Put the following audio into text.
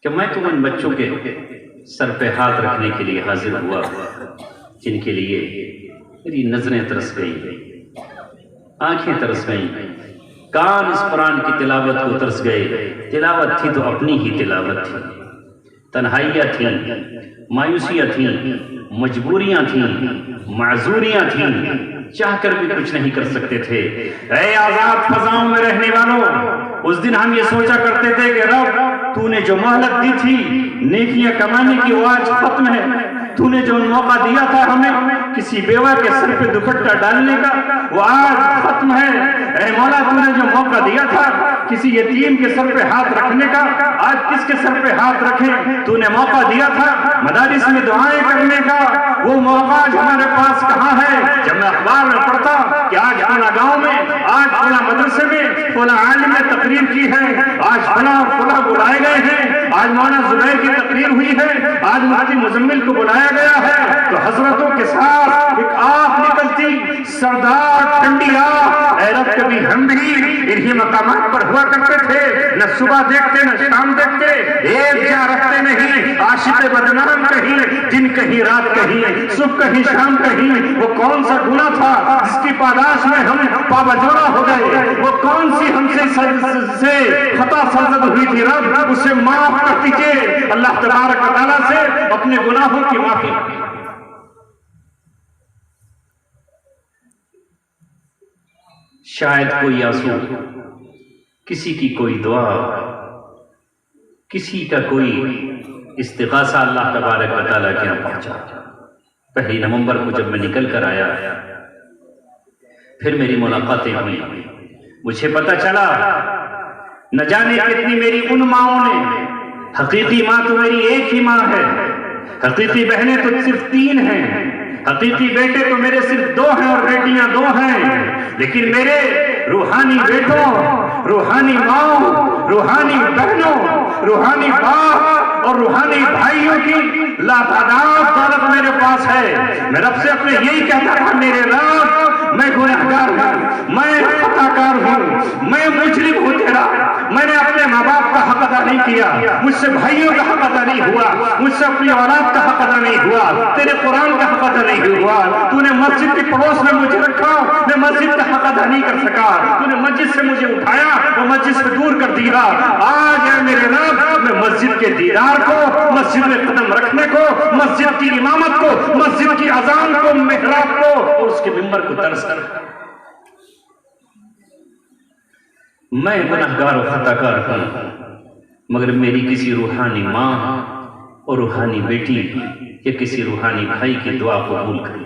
کہ میں تو ان بچوں کے سر پہ ہاتھ رکھنے کے لیے حاضر ہوا جن کے لیے میری نظریں ترس گئی، آنکھیں ترس گئیں، کان اس قرآن کی تلاوت کو ترس گئے۔ تلاوت تھی تو اپنی ہی تلاوت تھی، تنہائیاں تھیں، مایوسیاں تھیں، مجبوریاں تھیں، معذوریاں تھیں، چاہ کر بھی کچھ نہیں کر سکتے تھے۔ اے آزاد فضاؤں میں رہنے والوں، اس دن ہم یہ سوچا کرتے تھے کہ رب تو نے جو مہلت دی تھی نیکیاں کمانے کی وہ آج ختم ہے، تو نے جو موقع دیا تھا ہمیں کسی بیوہ کے سر پہ دوپٹہ ڈالنے کا وہ آج ختم ہے۔ اے مولا تو نے جو موقع دیا تھا کسی یتیم کے سر پہ ہاتھ رکھنے کا آج کس کے سر پہ ہاتھ رکھیں؟ تو نے موقع دیا تھا مدارس میں دعائیں کرنے کا، وہ موقع آج ہمارے پاس کہاں ہے؟ جب میں اخبار میں پڑھتا کہ آج فلاں گاؤں میں، آج فلاں مدرسے میں فلاں عالم نے تقریر کی ہے، آج فلاں فلاں بلائے گئے ہیں، آج مولانا زبیر کی تقریر ہوئی ہے، آج مفتی مزمل کو بلایا گیا ہے، تو حضرتوں کے ساتھ ایک آہ نکلتی، سردار ٹھنڈی آہ، اے رب کبھی ہم بھی انہی مقامات پر ہوا کرتے تھے، نہ صبح دیکھتے نہ شام دیکھتے، ایک جا رکھتے نہیں، عاشق بدنام کہیں، دن کہیں رات کہیں، صبح کہیں شام کہیں۔ وہ کون سا گناہ تھا جس کی پاداش میں ہم پابجورہ ہو گئے؟ وہ کون سی ہم سے خطا سرزد ہوئی تھی رب، اسے معاف کر دیجئے۔ اللہ تبارک و تعالیٰ سے اپنے گناہوں کی معافی۔ شاید کوئی آنسو، کسی کی کوئی دعا، کسی کا کوئی استغاثہ اللہ تبارک و تعالیٰ کے یہاں پہنچا۔ 1 نومبر کو جب میں نکل کر آیا، پھر میری ملاقاتیں ہوئی، مجھے پتہ چلا نہ جانے کتنی میری ان ماؤں نے، حقیقی ماں تو میری ایک ہی ماں ہے، حقیقی بہنیں تو صرف 3 ہیں، حقیقی بیٹے تو میرے صرف 2 ہیں اور بیٹیاں 2 ہیں، لیکن میرے روحانی بیٹوں، روحانی ماؤں، روحانی بہنوں، روحانی باپ اور روحانی بھائیوں کی لاتعداد دولت میرے پاس ہے۔ میں رب سے اپنے یہی کہتا تھا، میرے رب میں گنہگار ہوں، میں خطا کار ہوں، میں مجرم ہوں تیرا، میں نے اپنے ماں باپ کا حق ادا نہیں کیا، مجھ سے بھائیوں کا حق ادا نہیں ہوا، مجھ سے اپنی اولاد کا حق ادا نہیں ہوا، تیرے قرآن کا حق ادا نہیں ہوا، تو نے مسجد کی پڑوس میں مجھے رکھا، میں مسجد کا حق ادا نہیں کر سکا، تو نے مسجد سے مجھے اٹھایا، وہ مسجد سے دور کر دیا۔ آج ہے میرے رب میں مسجد کے دیدار کو، مسجد میں قدم رکھنے کو، مسجد کی امامت کو، مسجد کی اذان کو، محراب کو اور اس کے ممبر کو ترس کر، میں گنہگار و خطا کار ہوں، مگر میری کسی روحانی ماں اور روحانی بیٹی یا کسی روحانی بھائی کی دعا قبول کر